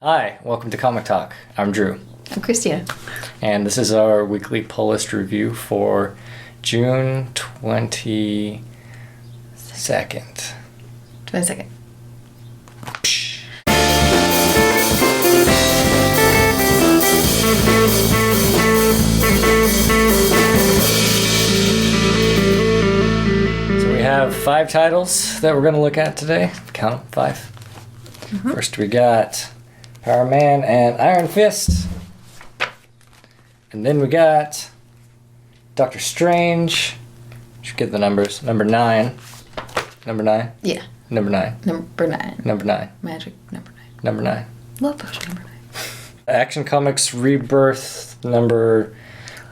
Hi, welcome to Comic Talk. I'm Drew. I'm Christina. And this is our weekly pull list review for June 22nd. 22nd. So we have 5 titles that we're going to look at today. Count 5. Mm-hmm. First we got Power Man and Iron Fist. And then we got Doctor Strange. Should get the numbers. Number 9. Number 9? Yeah. Number 9. Number 9. Number 9. Magic number 9. Number 9. Love Potion number 9. Action Comics Rebirth number,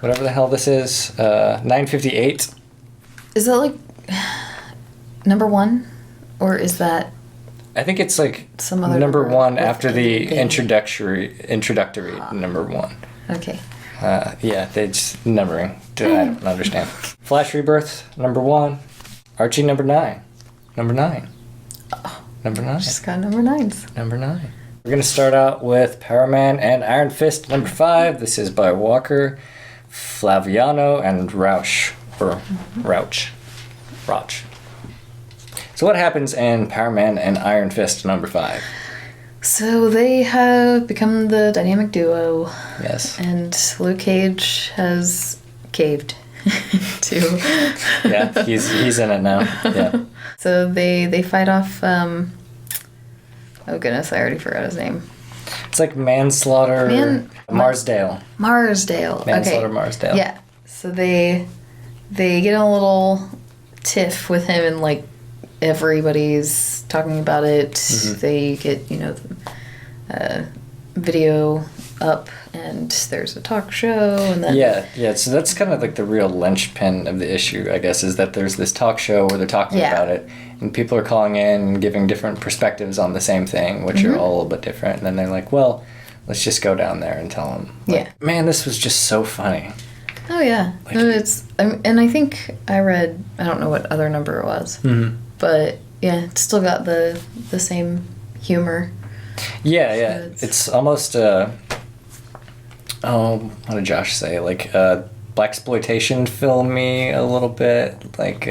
whatever the hell this is, 958. Is that like number 1? Or is that... I think it's like some other number 1 after with the the introductory number 1. Okay. Yeah, they just numbering. I don't understand. Flash Rebirth number 1. Archie number 9. Number 9. Oh, number 9. Just got number 9s. Number 9. We're going to start out with Power Man and Iron Fist number 5. This is by Walker, Flaviano, and Rauch. Or Rauch. Rauch. So what happens in Power Man and Iron Fist number 5? So they have become the dynamic duo. Yes. And Luke Cage has caved to... Yeah, he's in it now. Yeah. So they fight off... oh goodness, I already forgot his name. It's like Manslaughter... Marsdale. Marsdale. Manslaughter Okay. Marsdale. Yeah. So they get in a little tiff with him, and like everybody's talking about it. Mm-hmm. They get video up, and there's a talk show, and then yeah. So that's kind of like the real linchpin of the issue, I guess, is that there's this talk show where they're talking about it, and people are calling in and giving different perspectives on the same thing, which are all a little bit different. And then they're like, well, let's just go down there and tell them. Like, man, this was just so funny. Oh yeah, like, no, and I think I read, I don't know what other number it was, but yeah, it's still got the same humor. Yeah. So it's almost what did Josh say? Like blaxploitation filmy a little bit, like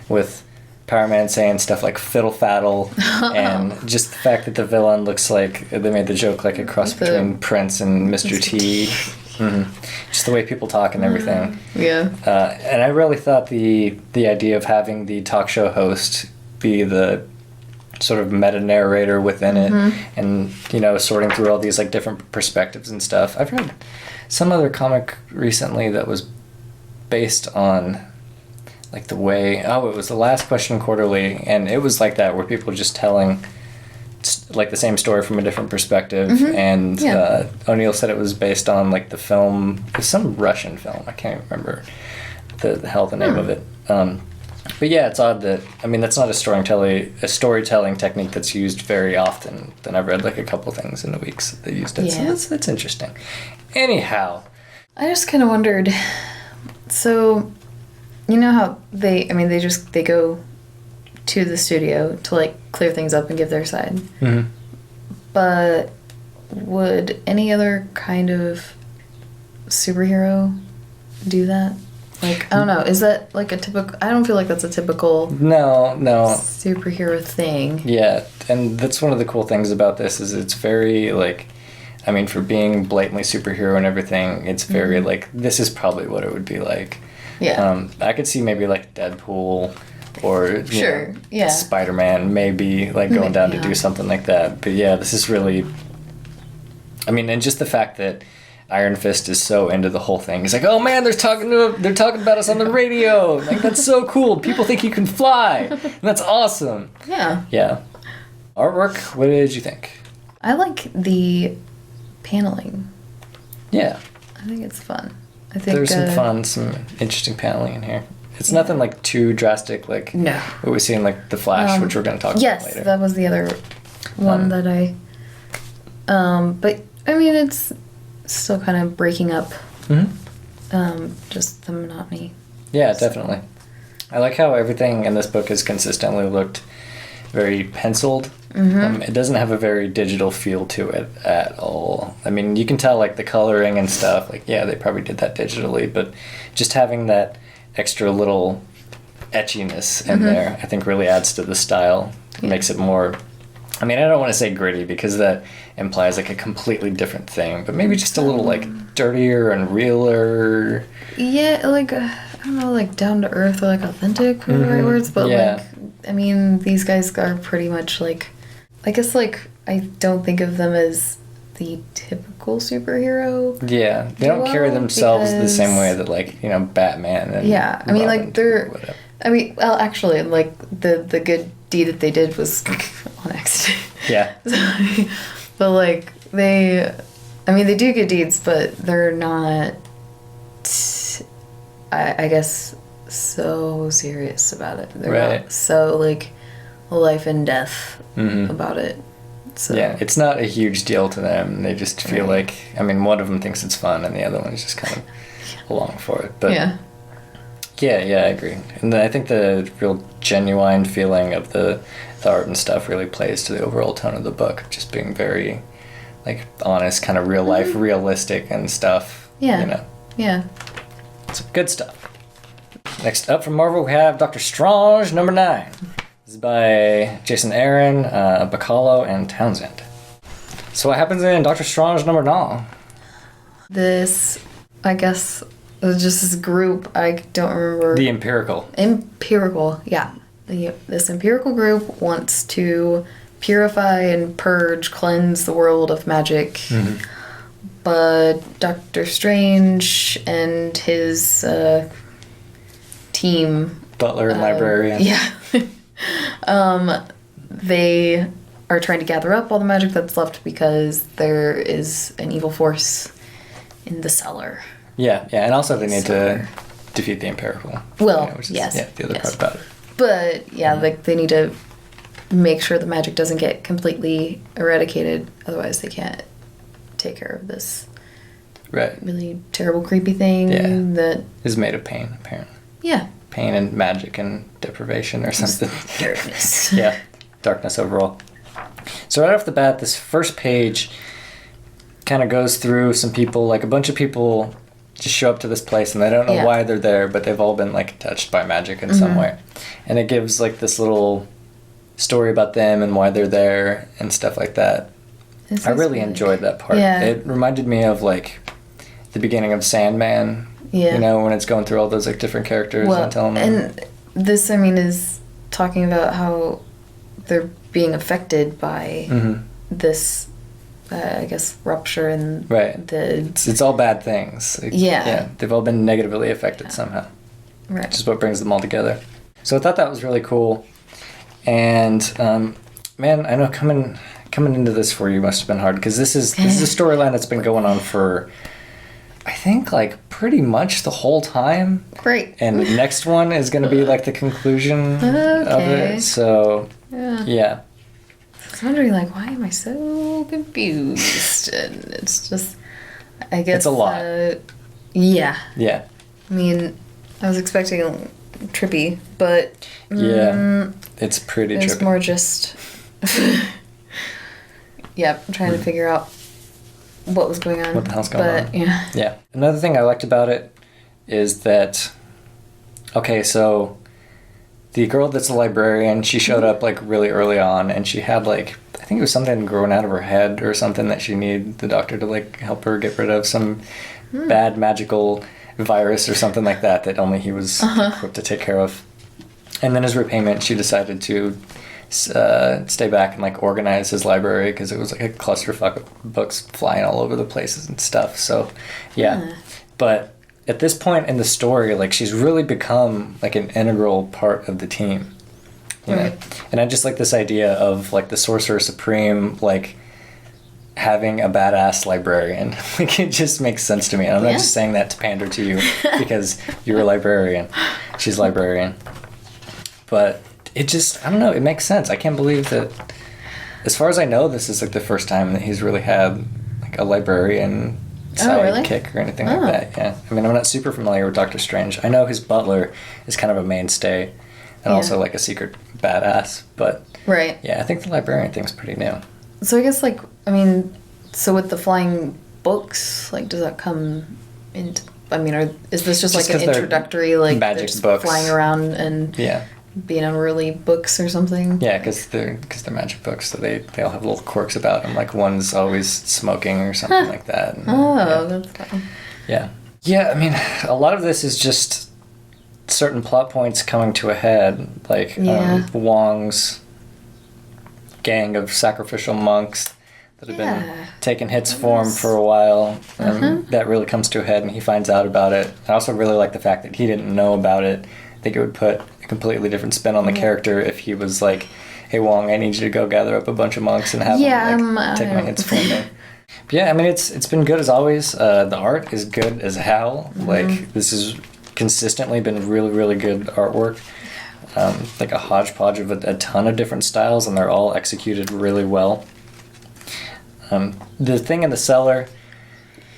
with Power Man saying stuff like fiddle faddle, and just the fact that the villain looks like, they made the joke like a cross between Prince and Mr. T. Mm-hmm. Just the way people talk and everything. Yeah. And I really thought the idea of having the talk show host be the sort of meta narrator within it, and sorting through all these like different perspectives and stuff. I've read some other comic recently that was based on like the way it was the Last Question Quarterly, and it was like that, where people were just telling like the same story from a different perspective, and O'Neill said it was based on like the film, some Russian film, I can't remember the name of it. But yeah, it's odd that, that's not a storytelling technique that's used very often. Then I've read like a couple things in the weeks that they used it, so that's interesting. Anyhow, I just kind of wondered, so you know how they go to the studio to like clear things up and give their side. Mm-hmm. But would any other kind of superhero do that? Like, I don't know. Is that like a typical... I don't feel like that's a typical... No. ...superhero thing. Yeah, and that's one of the cool things about this, is it's very, like... for being blatantly superhero and everything, it's very, like, this is probably what it would be like. Yeah. I could see maybe, like, Deadpool or... Sure, yeah. Spider-Man, maybe, like, going down to do something like that. But, yeah, this is really... and just the fact that Iron Fist is so into the whole thing. He's like, oh man, they're talking about us on the radio. Like, that's so cool. People think you can fly. And that's awesome. Yeah. Yeah. Artwork, what did you think? I like the paneling. Yeah. I think it's fun. I think there's some interesting paneling in here. It's nothing like too drastic, like what we see in like The Flash, which we're going to talk about later. Yes, that was the other one that I... but, it's still kind of breaking up just the monotony. Yeah, definitely. I like how everything in this book has consistently looked very penciled. It doesn't have a very digital feel to it at all. I mean, you can tell like the coloring and stuff. Like, yeah, they probably did that digitally, but just having that extra little etchiness in there, I think really adds to the style. It makes it more. I mean, I don't want to say gritty because that implies like a completely different thing, but maybe just a little like dirtier and realer. Yeah, like I don't know, like down to earth or like authentic are the right words, but like I mean, these guys are pretty much like, I guess like I don't think of them as the typical superhero. Yeah, they don't carry themselves the same way that like, you know, Batman and I mean like they're I mean, well, actually, like the good deed that they did was on accident. Yeah. But like they do good deeds, but they're not. I guess so serious about it. They're not so like life and death about it. So yeah, it's not a huge deal to them. They just feel like, I mean, one of them thinks it's fun and the other one's just kind of along for it. But yeah, I agree. And I think the real genuine feeling of the art and stuff really plays to the overall tone of the book, just being very like honest, kind of real life, realistic and stuff. Yeah. You know. Yeah. It's good stuff. Next up from Marvel, we have Doctor Strange #9. This is by Jason Aaron, Bacalo, and Townsend. So what happens in Doctor Strange #9? This, I guess, was just this group. I don't remember. The Empirical. Yeah. This empirical group wants to purify and cleanse the world of magic. But Doctor Strange and his team... Butler and librarian. Yeah. They are trying to gather up all the magic that's left because there is an evil force in the cellar. Yeah, and also they need to defeat the Empirical. Well, which is, yes. Yeah, the other part about it. But, yeah, like, they need to make sure the magic doesn't get completely eradicated. Otherwise, they can't take care of this really terrible, creepy thing that is made of pain, apparently. Yeah. Pain and magic and deprivation or something. Darkness. Yeah, darkness overall. So right off the bat, this first page kind of goes through some people, like a bunch of people just show up to this place and they don't know why they're there, but they've all been like touched by magic in some way. And it gives like this little story about them and why they're there and stuff like that. I really enjoyed that part. Yeah. It reminded me of like the beginning of Sandman. Yeah. You know, when it's going through all those like different characters and telling them. And this, I mean, is talking about how they're being affected by this, I guess, rupture and it's all bad things. Yeah, they've all been negatively affected somehow. Right. Which is what brings them all together. So I thought that was really cool. And man, I know coming into this for you must have been hard because this is a storyline that's been going on for, I think, like pretty much the whole time. Great. And the next one is going to be like the conclusion of it. So yeah. I was wondering, like, why am I so confused? And it's just, I guess... It's a lot. Yeah. Yeah. I mean, I was expecting trippy, but... it's pretty trippy. It's more just... I'm trying to figure out what was going on. What the hell's going on. Yeah. Yeah. Another thing I liked about it is that... Okay, so... The girl that's a librarian, she showed up like really early on and she had like, I think it was something growing out of her head or something that she needed the doctor to like help her get rid of, some bad magical virus or something like that only he was equipped to take care of. And then as repayment, she decided to stay back and like organize his library because it was like a clusterfuck of books flying all over the places and stuff. So but at this point in the story, like, she's really become, like, an integral part of the team, you know? And I just like this idea of, like, the Sorcerer Supreme, like, having a badass librarian. Like, it just makes sense to me. And I'm not just saying that to pander to you because you're a librarian. She's a librarian. But it just, I don't know, it makes sense. I can't believe that, as far as I know, this is, like, the first time that he's really had, like, a librarian sidekick or anything like that. Yeah, I mean, I'm not super familiar with Doctor Strange. I know his butler is kind of a mainstay, and also like a secret badass. But Right. yeah, I think the librarian thing's pretty new. So I guess, like, I mean, so with the flying books, like, does that come into... I mean, is this just like an 'cause they're introductory, like, magic they're just books. flying around and Yeah. being unruly books or something? Yeah, because they're magic books, so they all have little quirks about them. Like one's always smoking or something like that. And, Oh, that's fun. yeah. Yeah, I mean, a lot of this is just certain plot points coming to a head, like Wong's gang of sacrificial monks that have been taking hits for him for a while. That really comes to a head, and he finds out about it. I also really like the fact that he didn't know about it. I think it would put a completely different spin on the character if he was like, "Hey Wong, I need you to go gather up a bunch of monks and have them take my hits for me." But yeah, I mean, it's been good as always. The art is good as hell. Like, this has consistently been really, really good artwork. Like a hodgepodge of a ton of different styles, and they're all executed really well. The thing in the cellar,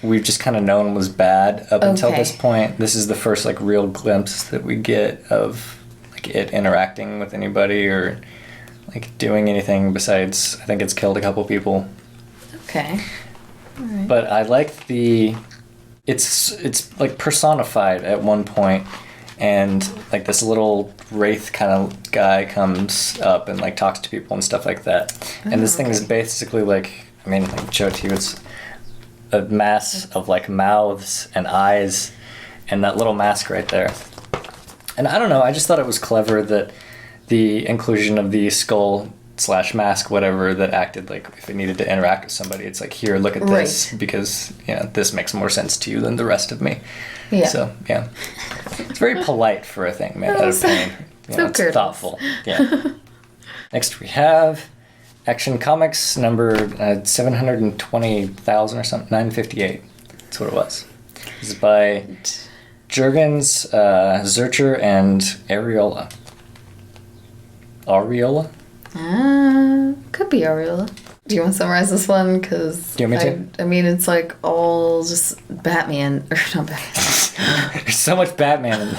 we've just kind of known was bad up until this point. This is the first like real glimpse that we get of like it interacting with anybody or like doing anything besides, I think it's killed a couple people. Okay. All right. But I like it's like personified at one point, and like this little wraith kind of guy comes up and like talks to people and stuff like that. And this thing is basically like, I mean, like show it to you, it's a mass of like mouths and eyes and that little mask right there. And I don't know, I just thought it was clever that the inclusion of the skull / mask, whatever, that acted like if it needed to interact with somebody, it's like, here, look at this, because, you know, this makes more sense to you than the rest of me. Yeah. So, yeah. It's very polite for a thing made out of pain. You know, it's thoughtful. Yeah. Next we have Action Comics number 720,000 or something, 958. That's what it was. This is by Jurgens, Zurcher, and Areola. Could be Areola. Do you want to summarize this one? Because I mean, it's like all just Batman, or not Batman. There's so much Batman in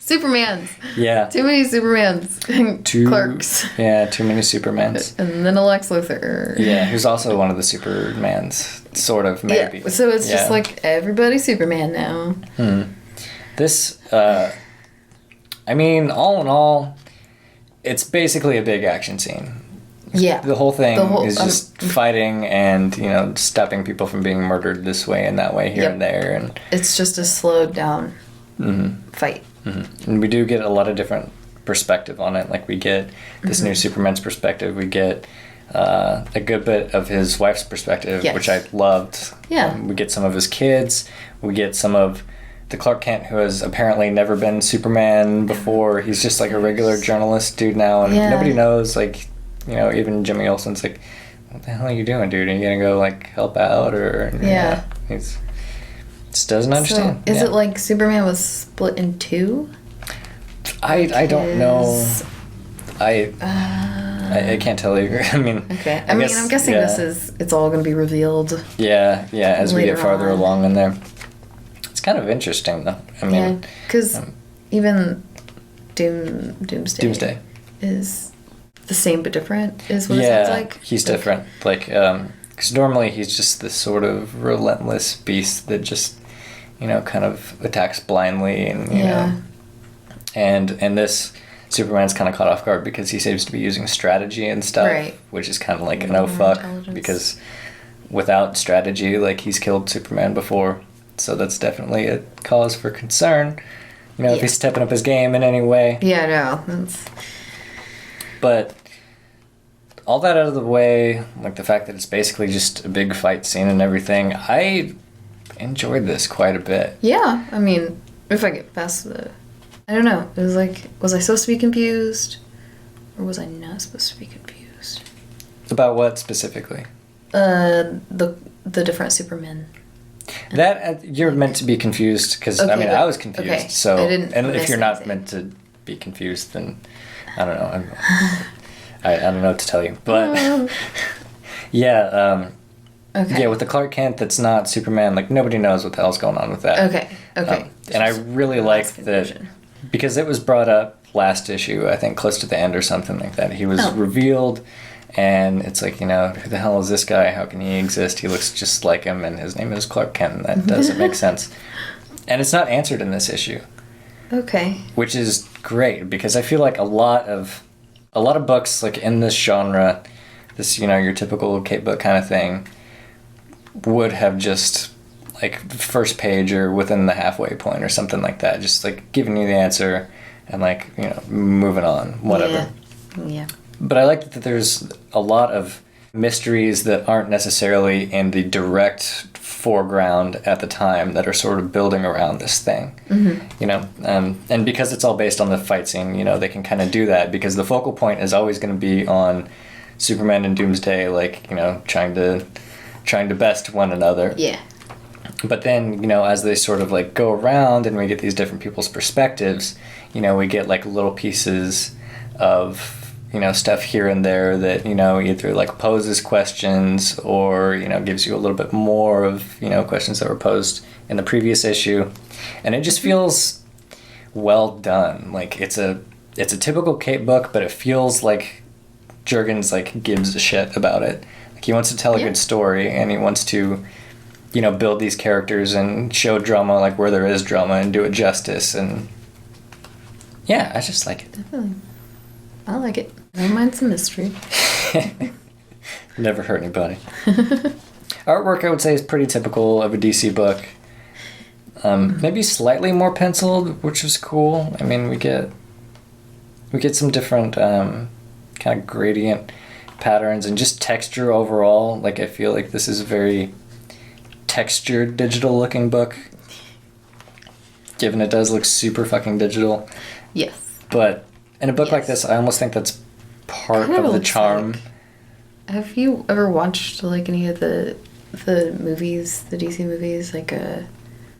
Supermans. Yeah. Too many Supermans. Clerks. Yeah, too many Supermans. And then a Lex Luthor. Yeah, who's also one of the Supermans, sort of, maybe. Yeah, so it's just like everybody's Superman now. This, I mean, all in all, it's basically a big action scene. Yeah. The whole thing is just fighting and, you know, stopping people from being murdered this way and that way, here and there. And it's just a slowed down fight. And we do get a lot of different perspective on it. Like, we get this new Superman's perspective. We get a good bit of his wife's perspective, which I loved. Yeah. We get some of his kids. We get some of the Clark Kent, who has apparently never been Superman before. He's just like a regular journalist dude now, and nobody knows, like, you know, even Jimmy Olsen's like, what the hell are you doing, dude? Are you gonna go, like, help out? Or he's just doesn't understand. So, is it like Superman was split in two? I don't know. I can't tell you. I mean, okay. I mean, I'm guessing it's all going to be revealed. Yeah, as we get farther along in there. It's kind of interesting, though. I mean, because even Doomsday is the same but different, is what it sounds like. He's different. Like, because normally he's just this sort of relentless beast that just, you know, kind of attacks blindly, and you know, and this Superman's kind of caught off guard because he seems to be using strategy and stuff, which is kind of like no fuck, because without strategy, like, he's killed Superman before, so that's definitely a cause for concern. You know, if he's stepping up his game in any way. Yeah, no. But all that out of the way, like the fact that it's basically just a big fight scene and everything, I enjoyed this quite a bit. Yeah, I mean, if I get past I don't know. It was like, was I supposed to be confused? Or was I not supposed to be confused? About what specifically? The different Supermen. That, you're meant to be confused, because, I mean, I was confused. Okay. So, and if you're not meant to be confused, then I don't know. I don't know what to tell you. But, yeah, with the Clark Kent that's not Superman, like, nobody knows what the hell's going on with that. Okay. And I really like that, because it was brought up last issue, I think close to the end or something like that. He was Oh. revealed, and it's like, you know, who the hell is this guy? How can he exist? He looks just like him, and his name is Clark Kent. That doesn't make sense. And it's not answered in this issue. Okay. Which is great, because I feel like a lot of books like in this genre, this, you know, your typical Kate book kind of thing, would have just like first page or within the halfway point or something like that, just like giving you the answer and like, you know, moving on, whatever. Yeah. But I like that there's a lot of mysteries that aren't necessarily in the direct foreground at the time that are sort of building around this thing. Mm-hmm. You know, and because it's all based on the fight scene, you know, they can kind of do that, because the focal point is always going to be on Superman and Doomsday, like, you know, trying to best one another. Yeah. But then, you know, as they sort of like go around and we get these different people's perspectives, you know, we get like little pieces of, you know, stuff here and there that, you know, either like poses questions or, you know, gives you a little bit more of, you know, questions that were posed in the previous issue. And it just feels well done. Like it's a typical Kate book, but it feels like Jurgens like gives a shit about it. Like he wants to tell a good story, and he wants to, you know, build these characters and show drama like where there is drama and do it justice. And yeah, I just like it. Definitely. I like it. Don't mind some mystery. Never hurt anybody. Artwork, I would say, is pretty typical of a DC book. Maybe slightly more penciled, which is cool. I mean, we get some different kind of gradient patterns and just texture overall. Like, I feel like this is a very textured, digital-looking book, given it does look super fucking digital. Yes. But in a book like this, I almost think that's part Kind of the charm. Have you ever watched like any of the movies, the DC movies, like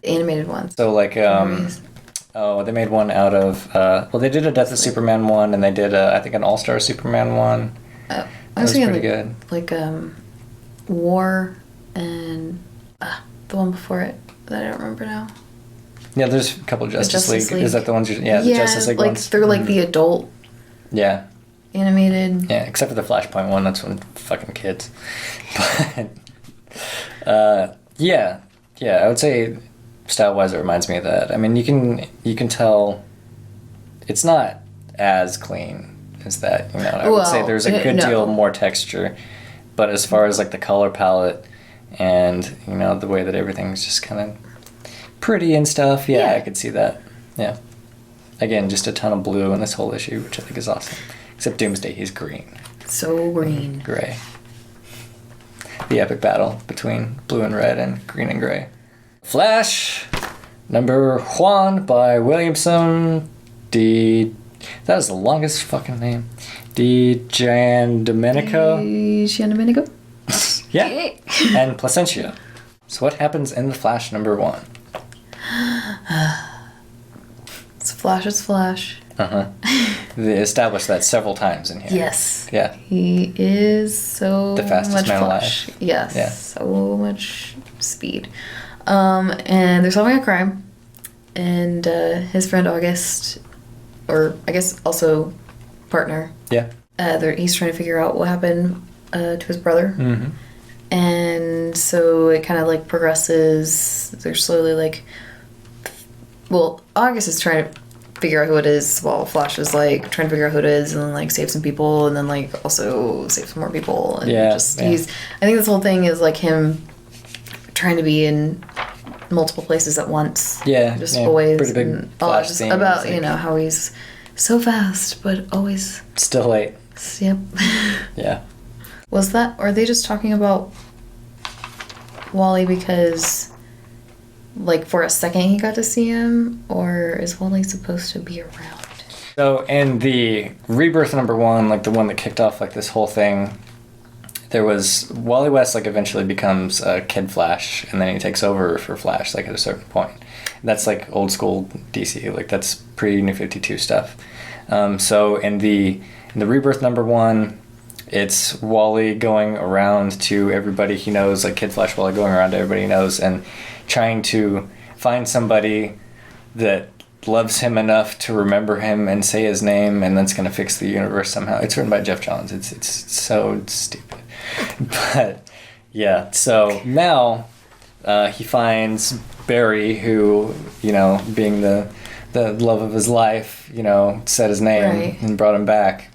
animated ones? So like they made one out of they did a Death of Superman one, and they did I think an All-Star Superman one. I That was pretty good. Like War and the one before it that I don't remember now. Yeah, there's a couple of Justice Justice League. Is that the ones? The Justice League like ones. they're like the adult Yeah. animated. Yeah, except for the Flashpoint one. That's when fucking kids. But yeah, I would say style-wise, it reminds me of that. I mean, you can tell it's not as clean as that. You know, I would say there's a good deal more texture, but as far as like the color palette and, you know, the way that everything's just kind of pretty and stuff, yeah, I could see that. Yeah. Again, just a ton of blue in this whole issue, which I think is awesome. Except Doomsday, he's green. So green. Gray. The epic battle between blue and red and green and gray. Flash, number 1 by Williamson That is the longest fucking name. Giandomenico. Giandomenico? Yeah. And Placentia. So what happens in the Flash number 1? It's Flash, it's Flash. They established that several times in here. Yes. Yeah. He is so the fastest much man Flash. alive. Yes. Yeah. So much speed. And they're solving a crime. And his friend August, or I guess also partner. Yeah. He's trying to figure out what happened to his brother. Mm-hmm. And so it kind of like progresses. They're slowly like, well, August is trying to figure out who it is while Flash is like trying to figure out who it is and then like save some people and then like also save some more people. And I think this whole thing is like him trying to be in multiple places at once. Yeah. Just always. Pretty big Flash just theme. about, Like, you know, how he's so fast but always. Still late. Yep. Yeah. Was that, or are they just talking about Wally because, like, for a second he got to see him, or is Wally supposed to be around? So in the Rebirth number 1, like the one that kicked off like this whole thing, there was Wally West like eventually becomes Kid Flash, and then he takes over for Flash like at a certain point. That's like old school DC, like that's pre-New 52 stuff. So in the Rebirth number 1, it's Wally going around to everybody he knows, like Kid Flash Wally going around to everybody he knows and trying to find somebody that loves him enough to remember him and say his name, and that's gonna fix the universe somehow. It's written by Jeff Johns. It's so stupid, but yeah. So now he finds Barry, who, you know, being the love of his life, you know, said his name Right. and brought him back.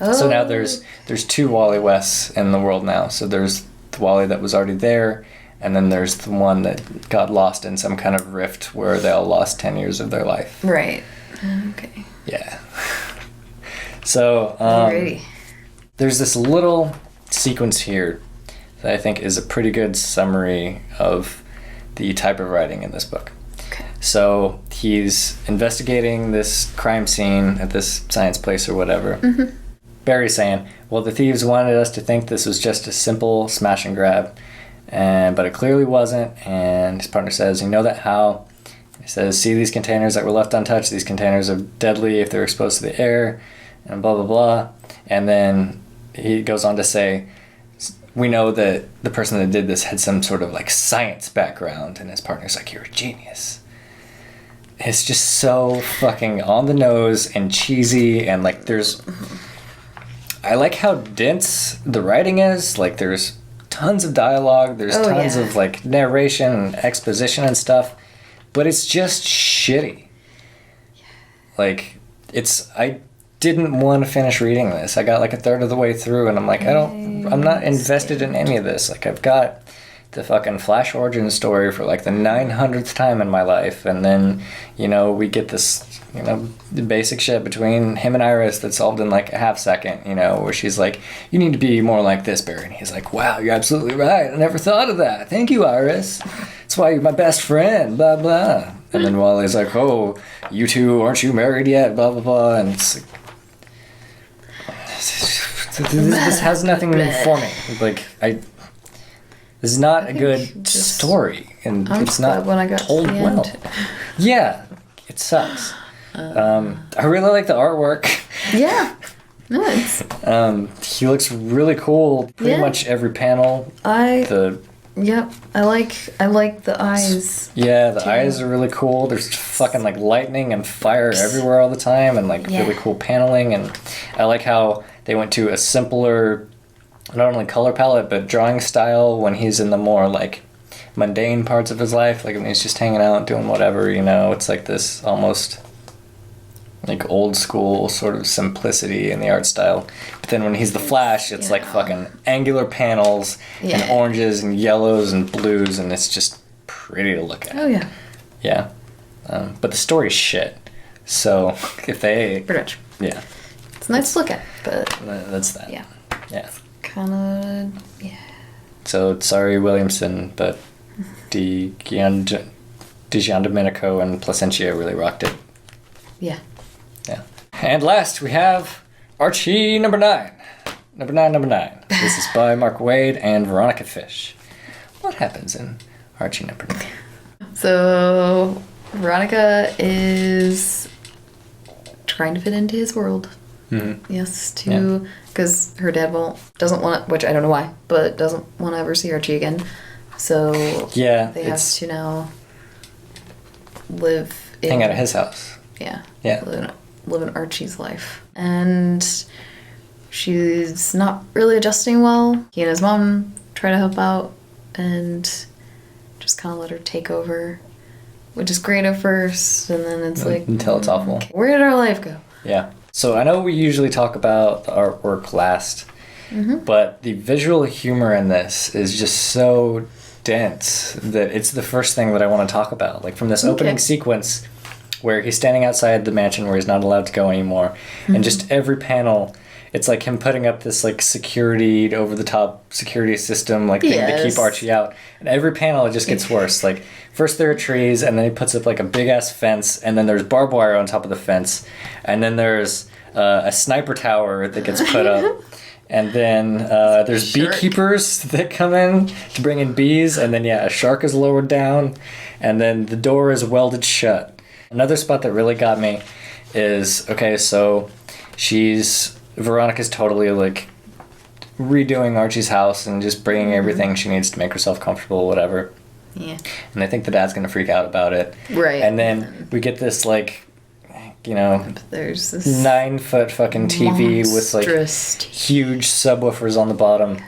Oh. So now there's 2 Wally Wests in the world now. So there's the Wally that was already there, and then there's the one that got lost in some kind of rift where they all lost 10 years of their life. Right. Okay. Yeah. So Alrighty. there's this little sequence here that I think is a pretty good summary of the type of writing in this book. Okay. So he's investigating this crime scene at this science place or whatever. Mm-hmm. Barry's saying, well, the thieves wanted us to think this was just a simple smash and grab, but it clearly wasn't. And his partner says, you know that how? He says, see these containers that were left untouched? These containers are deadly if they're exposed to the air, and blah, blah, blah. And then he goes on to say, we know that the person that did this had some sort of like science background, and his partner's like, you're a genius. It's just so fucking on the nose and cheesy, and like I like how dense the writing is. Like there's tons of dialogue, there's tons of like narration and exposition and stuff, but it's just shitty. Like I didn't want to finish reading this. I got like a third of the way through, and I'm like, I'm not invested in any of this. Like I've got the fucking Flash origin story for like the 900th time in my life, and then, you know, we get this, you know, the basic shit between him and Iris that's solved in like a half second, you know, where she's like, you need to be more like this, Barry, and he's like, wow, you're absolutely right, I never thought of that, thank you, Iris, that's why you're my best friend, blah blah. And then Wally's like, oh, you two, aren't you married yet, blah blah blah. And it's like, this has nothing for me. Like this is not a good story, and I'm it's not when I got told to the well. end. Yeah, it sucks. I really like the artwork. Yeah. Nice. He looks really cool. Pretty Yeah. much every panel. Yep. I like the eyes. Yeah, the too. eyes are really cool. There's fucking like lightning and fire everywhere all the time, and like really cool paneling. And I like how they went to a simpler, not only color palette but drawing style when he's in the more like mundane parts of his life. Like when he's just hanging out doing whatever, you know. It's like this almost like old school sort of simplicity in the art style. But then when he's the Flash, it's like fucking angular panels and oranges and yellows and blues, and it's just pretty to look at. Oh yeah. Yeah. But the story's shit. So if they... Pretty much. Yeah. It's nice to look at, but... That's that. Yeah. Yeah. Kind of... Yeah. So sorry, Williamson, but Gian Domenico and Placentia really rocked it. Yeah. Yeah. And last we have Archie number 9. Number 9. This is by Mark Waid and Veronica Fish. What happens in Archie number 9? So Veronica is trying to fit into his world. Mm-hmm. Yes, because her dad doesn't want to, which I don't know why, but doesn't want to ever see Archie again. So they have to now hang out at his house. Yeah. Yeah. Live in Archie's life. And she's not really adjusting well. He and his mom try to help out and just kind of let her take over, which is great at first, and then it's like... Until it's awful. Okay, where did our life go? Yeah. So I know we usually talk about the artwork last, but the visual humor in this is just so dense that it's the first thing that I want to talk about. Like from this opening sequence where he's standing outside the mansion where he's not allowed to go anymore, and just every panel, it's like him putting up this like security, over the top security system like thing to keep Archie out, and every panel it just gets worse. Like first there are trees, and then he puts up like a big ass fence, and then there's barbed wire on top of the fence, and then there's a sniper tower that gets put up. And then there's beekeepers that come in to bring in bees, and then a shark is lowered down, and then the door is welded shut. Another spot that really got me is, so Veronica's totally like redoing Archie's house and just bringing everything she needs to make herself comfortable, whatever. Yeah. And I think the dad's gonna freak out about it. Right. And then we get this, like, you know, there's this 9-foot fucking TV with, like, huge subwoofers on the bottom.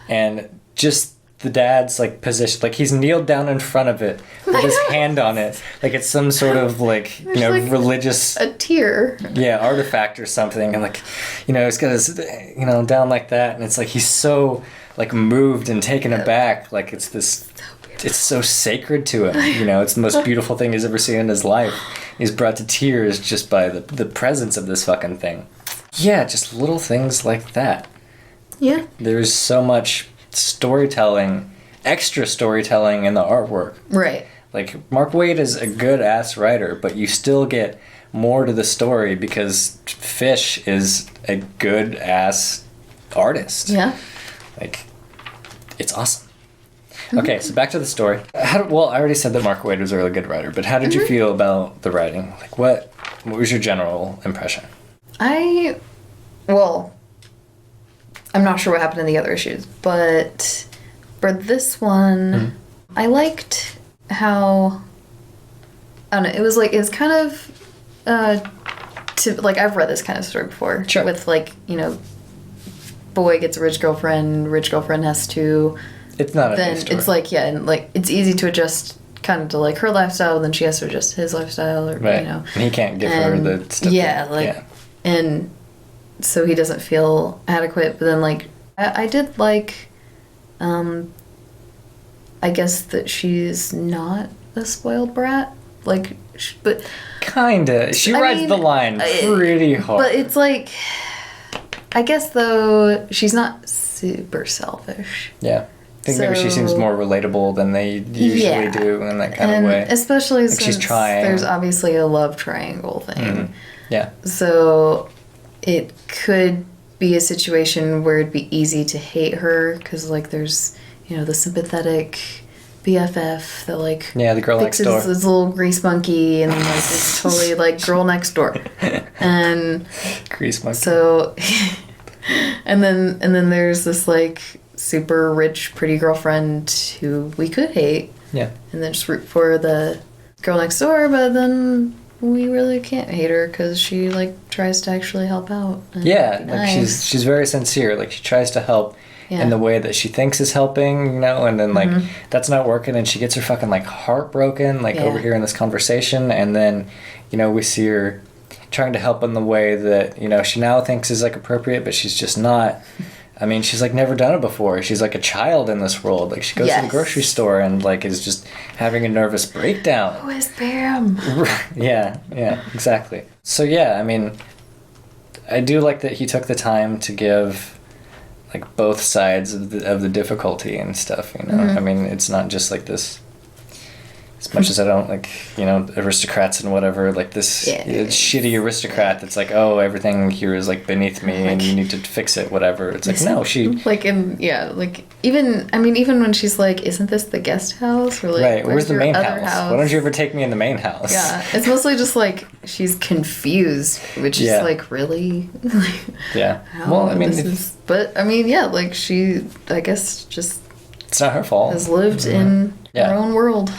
And just the dad's, like, position, like, he's kneeled down in front of it with his hand on it. Like, it's some sort of, like, you know, like religious... a tear. Yeah, artifact or something. And, like, you know, he's got his, you know, down like that. And it's like he's so, like, moved and taken aback. Like, it's this... It's so sacred to him, you know. It's the most beautiful thing he's ever seen in his life. He's brought to tears just by the presence of this fucking thing. Yeah, just little things like that. Yeah. There's so much storytelling, extra storytelling in the artwork. Right. Like, Mark Waid is a good-ass writer, but you still get more to the story because Fish is a good-ass artist. Yeah. Like, it's awesome. Okay, so back to the story. Well, I already said that Mark Waid was a really good writer, but how did you feel about the writing? Like, what was your general impression? Well, I'm not sure what happened in the other issues, but for this one, I liked how, I don't know, it was kind of, like, I've read this kind of story before. Sure. With, like, you know, boy gets a rich girlfriend has to... It's not a then it's like, yeah, and like it's easy to adjust kind of to like her lifestyle, and then she has to adjust his lifestyle, or right. you know, and he can't give her the stuff. Yeah, and so he doesn't feel adequate. But then like I did like, I guess that she's not a spoiled brat, like, but kinda. She rides the line pretty hard. But it's like, I guess though she's not super selfish. Yeah. I think maybe she seems more relatable than they usually do in that kind of way. Especially like since she's trying. There's obviously a love triangle thing. Mm-hmm. Yeah. So it could be a situation where it'd be easy to hate her because, like, there's, you know, the sympathetic BFF that, like, the girl next door. This little grease monkey, and then, like, this totally, like, girl next door. And grease monkey. So, and then there's this, like, super rich, pretty girlfriend who we could hate. Yeah. And then just root for the girl next door, but then we really can't hate her because she, like, tries to actually help out. Yeah, like, she's very sincere. Like, she tries to help in the way that she thinks is helping, you know, and then, like, that's not working, and she gets her fucking, like, heart broken, like, over here in this conversation, and then, you know, we see her trying to help in the way that, you know, she now thinks is, like, appropriate, but she's just not. I mean, she's, like, never done it before. She's, like, a child in this world. Like, she goes to the grocery store and, like, is just having a nervous breakdown. Who is Bam? Yeah, exactly. So, yeah, I mean, I do like that he took the time to give, like, both sides of the difficulty and stuff, you know? I mean, it's not just, like, this... As much as I don't, like, you know, aristocrats and whatever, like, this shitty aristocrat that's like, oh, everything here is, like, beneath me, and you need to fix it, whatever. It's like, no, she... Like, like, even when she's like, isn't this the guest house? Or, like, right, where's the main house? Why don't you ever take me in the main house? Yeah, it's mostly just, like, she's confused, which is, like, really? Yeah. Well, I mean... But, I mean, yeah, like, she, I guess, just... It's not her fault. Has lived in her own world.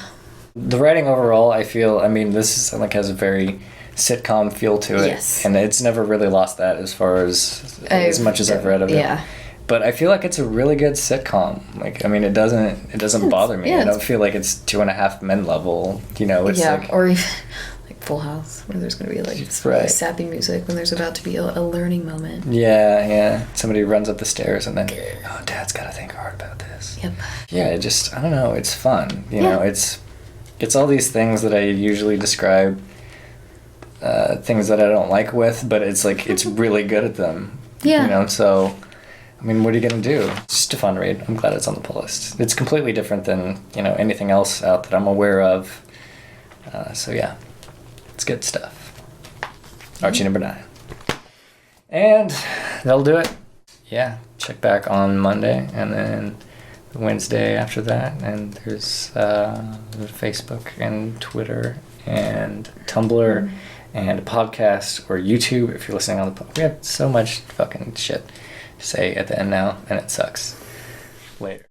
The writing overall, I feel, I mean, this is, like, has a very sitcom feel to it. Yes. And it's never really lost that as far as much as I've read of it. Yeah. But I feel like it's a really good sitcom. Like, I mean, it doesn't bother me. I don't feel like it's 2.5 Men level, you know, it's like... or even, like, Full House, where there's going to be, like, really sappy music when there's about to be a learning moment. Yeah. Somebody runs up the stairs and then, oh, Dad's got to think hard about this. Yep. Yeah, it just, I don't know, it's fun. You know, it's all these things that I usually describe things that I don't like with, but it's like, it's really good at them. Yeah. You know, so, I mean, what are you going to do? It's just a fun read. I'm glad it's on the pull list. It's completely different than, you know, anything else out that I'm aware of. So, yeah, it's good stuff. Archie number 9. And that'll do it. Yeah, check back on Monday, and then Wednesday after that, and there's Facebook and Twitter and Tumblr and a podcast or YouTube if you're listening on the podcast. We have so much fucking shit to say at the end now, and it sucks. Later.